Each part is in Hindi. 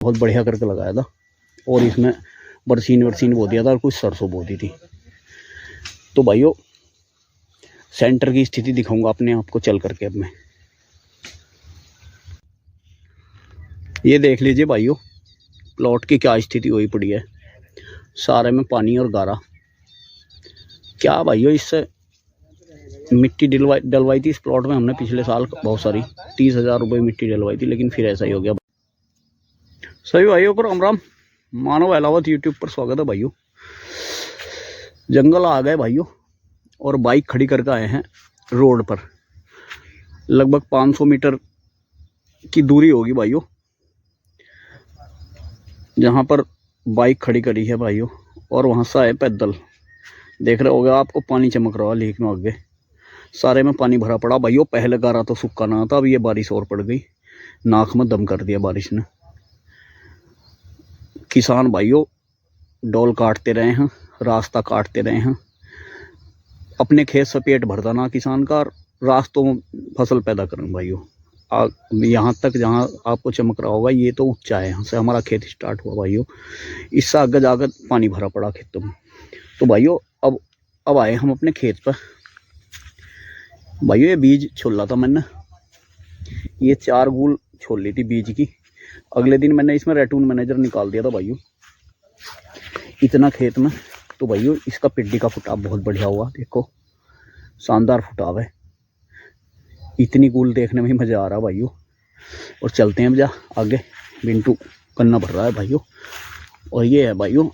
बहुत बढ़िया करके लगाया था और इसमें बरसीन वरसीन बो दिया था और कुछ सरसों बो दी थी। तो भाइयों सेंटर की स्थिति दिखाऊंगा अपने आपको चल करके। अब मैं ये देख लीजिए भाइयों प्लॉट की क्या स्थिति हुई पड़ी है, सारे में पानी और गारा। क्या भाइयों इससे मिट्टी डलवाई थी इस प्लॉट में हमने पिछले साल बहुत सारी 30,000 रुपये मिट्टी डलवाई थी, लेकिन फिर ऐसा ही हो गया। सभी भाइयों को राम राम, मानव अहलावत यूट्यूब पर स्वागत है भाइयों। जंगल आ गए भाइयों और बाइक खड़ी करके आए हैं रोड पर। लगभग 500 मीटर की दूरी होगी भाइयों जहां पर बाइक खड़ी करी है भाइयों, और वहां से आए पैदल। देख रहे होगे आपको पानी चमक रहा है लेक में, आगे सारे में पानी भरा पड़ा भाइयों। पहले गारा तो सूखा ना था, अब ये बारिश और पड़ गई, नाक में दम कर दिया बारिश ने। किसान भाइयों डोल काटते रहे हैं, रास्ता काटते रहे हैं, अपने खेत से पेट भरता ना किसान का, रास्तों में फसल पैदा करें भाइयों। यहाँ तक जहाँ आपको चमक रहा होगा ये तो ऊंचा है, यहाँ से हमारा खेत स्टार्ट हुआ भाइयों। इससे आगे जाकर पानी भरा पड़ा खेतों में। तो भाइयों अब आए हम अपने खेत पर भाइयों। ये बीज छोला था मैंने, ये 4 गूल छोल ली थी बीज की। अगले दिन मैंने इसमें रेटून मैनेजर निकाल दिया था भाइयों इतना खेत में। तो भाइयों इसका पिड्डी का फुटाव बहुत बढ़िया हुआ, देखो शानदार फुटाव है। इतनी गूल देखने में ही मज़ा आ रहा है भाइयों। और चलते हैं जा आगे, बिंटू गन्ना भर रहा है भाइयों। और ये है भाइयों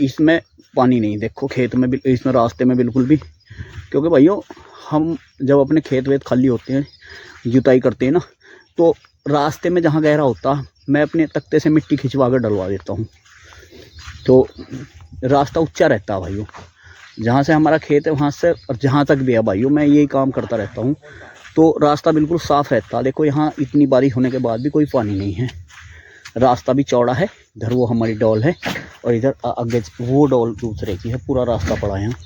इसमें पानी नहीं, देखो खेत में भी, इसमें रास्ते में बिल्कुल भी, क्योंकि भाइयों हम जब अपने खेत वेत खाली होते हैं जुताई करते हैं ना, तो रास्ते में जहाँ गहरा होता मैं अपने तख्ते से मिट्टी खिंचवा कर डलवा देता हूँ, तो रास्ता ऊंचा रहता है भाइयों। जहाँ से हमारा खेत है वहाँ से और जहाँ तक भी है भाइयों, मैं यही काम करता रहता हूँ, तो रास्ता बिल्कुल साफ़ रहता है। देखो यहाँ इतनी बारिश होने के बाद भी कोई पानी नहीं है, रास्ता भी चौड़ा है। इधर वो हमारी डॉल है और इधर आगे वो डॉल दूसरे की है, पूरा रास्ता पड़ा है यहाँ।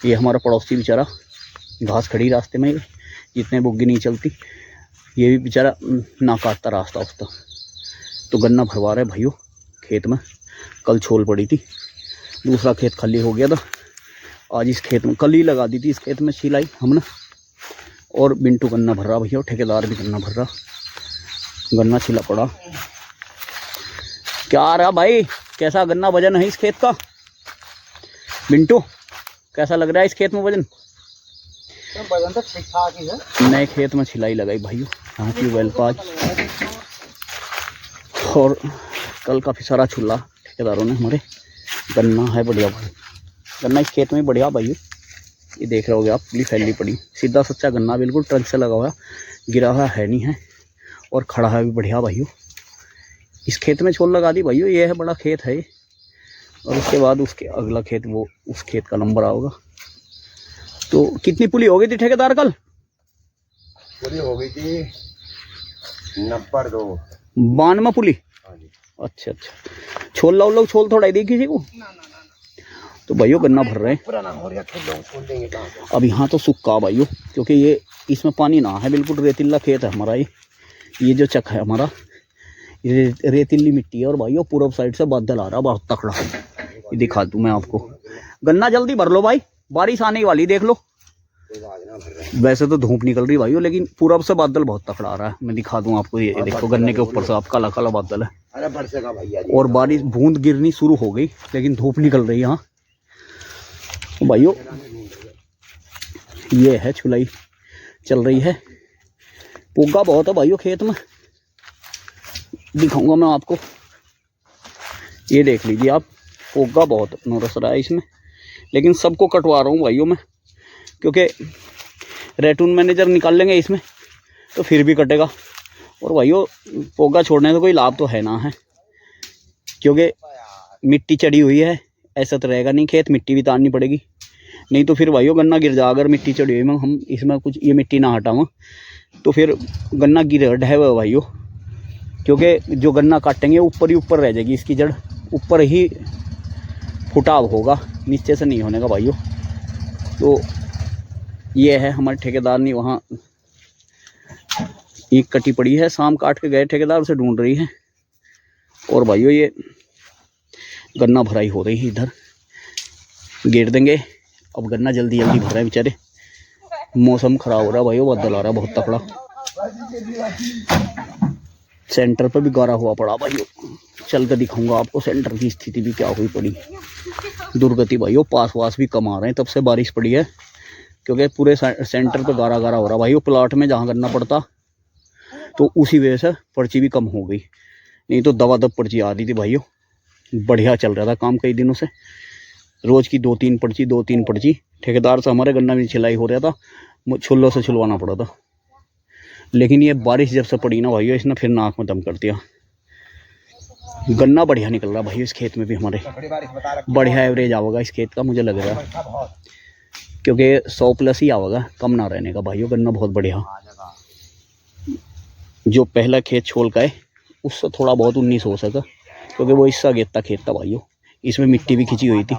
ये हमारा पड़ोसी बेचारा घास खड़ी रास्ते में, जितने बुग्गी नहीं चलती, ये भी बेचारा ना काटता रास्ता उसका। तो गन्ना भरवा रहे भाइयों खेत में। कल छोल पड़ी थी, दूसरा खेत खाली हो गया था, आज इस खेत में कल ही लगा दी थी इस खेत में सिलाई हमने। और बिंटू गन्ना भर रहा भैया, ठेकेदार भी गन्ना भर रहा, गन्ना छिला पड़ा। क्या आ रहा भाई, कैसा गन्ना वजन है इस खेत का? बिंटू कैसा लग रहा है इस खेत में वजन? वजन तो ठीक ठाक ही है। नए खेत में छिलाई लगाई भाइयों यहाँ की वेल पाज, और कल काफ़ी सारा छुल्ला ठेकेदारों ने हमारे। गन्ना है बढ़िया भाई, गन्ना इस खेत में बढ़िया भाइयों। ये देख रहे होगे आप, पूरी फैली पड़ी, सीधा सच्चा गन्ना, बिल्कुल ट्रक से लगा हुआ, गिरा हुआ है नहीं है, और खड़ा है भी बढ़िया भाइयों। इस खेत में छोल लगा दी भाइयों, ये है बड़ा खेत है। और उसके बाद उसके अगला खेत, वो उस खेत का नंबर आओगा। तो कितनी पुली हो गई थी ठेकेदार कल? पुली हो गई थी 92 92 पुली। अच्छा, छोल लाओ लोग, छोल थोड़ा ही दी किसी को। तो भाइयों गन्ना भर रहे हैं अब। यहाँ तो सूखा भाइयों, क्योंकि ये इसमें पानी ना है, बिल्कुल रेतीला खेत है हमारा। ये जो चक है हमारा, ये रेतीली मिट्टी है। और भाइयों पूर्व साइड से बादल आ रहा बहुत तकड़ा, ये दिखा दूं मैं आपको। गन्ना जल्दी भर लो भाई, बारिश आने वाली देख लो। वैसे तो धूप निकल रही भाइयों, लेकिन पूरब से बादल बहुत तकड़ा आ रहा है। मैं दिखा दूं आपको, ये देखो गन्ने के ऊपर से आप काला काला बादल है, और बारिश बूंद गिरनी शुरू हो गई, लेकिन धूप निकल रही है यहाँ भाइयों। ये है छुलाई चल रही है, पोगा बहुत है भाइयों खेत में, दिखाऊंगा मैं आपको। ये देख लीजिए आप, पोगा बहुत नोरस रहा है इसमें, लेकिन सबको कटवा रहा हूँ भाइयों मैं, क्योंकि रेटून मैनेजर निकाल लेंगे इसमें तो फिर भी कटेगा। और भाइयों पोगा छोड़ने से कोई लाभ तो है ना है, क्योंकि मिट्टी चढ़ी हुई है, ऐसा तो रहेगा नहीं, खेत मिट्टी भी तारनी पड़ेगी, नहीं तो फिर भाइयों गन्ना गिर जा। अगर मिट्टी चढ़ी हुई में हम इसमें कुछ ये मिट्टी ना हटाऊँ तो फिर गन्ना गिर ढह हुआ भाइयों, क्योंकि जो गन्ना काटेंगे ऊपर ही ऊपर रह जाएगी, इसकी जड़ ऊपर ही फुटाव होगा, नीचे से नहीं होने का भाइयों। तो ये है हमारे ठेकेदार ने वहाँ ईख कटी पड़ी है, शाम काट के गए ठेकेदार, उसे ढूंढ रही है। और भाइयों ये गन्ना भराई हो रही है, इधर गेट देंगे। अब गन्ना जल्दी जल्दी भर रहे हैं बेचारे, मौसम खराब हो रहा है भाइयों, बादल आ रहा है बहुत तकड़ा। सेंटर पर भी गारा हुआ पड़ा भाइयों, चल कर दिखाऊंगा आपको सेंटर की स्थिति भी क्या हुई पड़ी। दुर्गति भाइयों, पास वास भी कम आ रहे हैं, तब से बारिश पड़ी है, क्योंकि पूरे सेंटर पे गारा गारा हो रहा भाइयों। प्लाट में जहाँ गन्ना पड़ता तो उसी वजह से पर्ची भी कम हो गई, नहीं तो दवा दब पर्ची आ रही थी भाइयों। बढ़िया चल रहा था काम कई दिनों से, रोज की 2-3 पर्ची। ठेकेदार से हमारे गन्ना भी छिलाई हो रहा था, छुल्लों से छुलवाना पड़ा था। लेकिन ये बारिश जब से पड़ी ना भाइयों, इसने फिर नाक में दम कर दिया। गन्ना बढ़िया निकल रहा भाई इस खेत में भी हमारे, बढ़िया एवरेज आवेगा इस खेत का मुझे लग रहा है, क्योंकि 100+ ही आवेगा, कम ना रहने का भाइयों। गन्ना बहुत बढ़िया, जो पहला खेत छोल का है उससे थोड़ा बहुत 19 हो सका, क्योंकि वो इससे अगेता खेत था भाइयों। इसमें मिट्टी भी खिंची हुई थी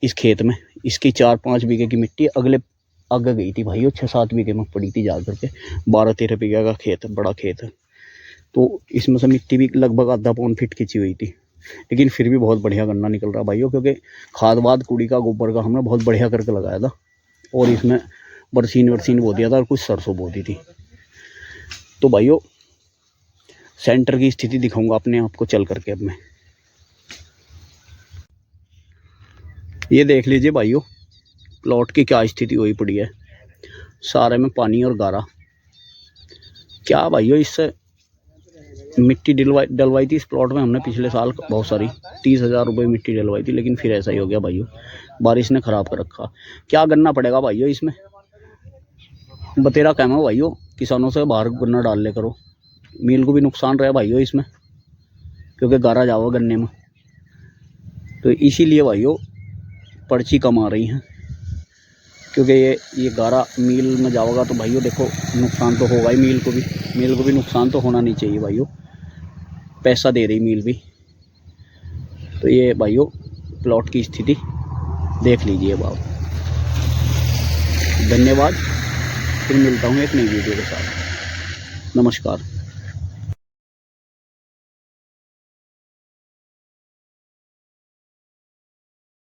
इस खेत में, इसकी 4-5 बीघे की मिट्टी आगे गई थी भाइयों, 6-7 बीघे में पड़ी थी जा करके। 12-13 बीघे का खेत है, बड़ा खेत है, तो इसमें से मिट्टी भी लगभग आधा पौन फीट खिंची हुई थी। लेकिन फिर भी बहुत बढ़िया गन्ना निकल रहा भाइयों, क्योंकि खाद वाद कुड़ी का गोबर का हमने बहुत बढ़िया करके लगाया था, और इसमें बरसीन बो दिया था और कुछ सरसों बो दी थी। तो भाइयों सेंटर की स्थिति दिखाऊंगा अपने आपको चल करके। अब मैं ये देख लीजिए भाइयों, प्लॉट की क्या स्थिति हुई पड़ी है, सारे में पानी और गारा। क्या भाइयों, इससे मिट्टी डलवाई थी इस प्लॉट में हमने पिछले साल बहुत सारी, 30,000 रुपये मिट्टी डलवाई थी, लेकिन फिर ऐसा ही हो गया भाइयों, बारिश ने ख़राब कर रखा। क्या गन्ना पड़ेगा भाइयों इसमें, बतेरा कहना भाइयों, किसानों से बाहर गन्ना डाल ले करो। मील को भी नुकसान रहा भाइयों इसमें, क्योंकि गारा जाओ गन्ने में, तो इसीलिए भाइयों पर्ची कम आ रही हैं, क्योंकि ये गारा मील में जाओगा तो भाइयों देखो नुकसान तो होगा ही, मील को भी नुकसान तो होना नहीं चाहिए भाइयों, पैसा दे रही मील भी। तो ये भाइयों प्लॉट की स्थिति देख लीजिए अब आप। धन्यवाद, फिर मिलता हूँ एक नई वीडियो के साथ। नमस्कार।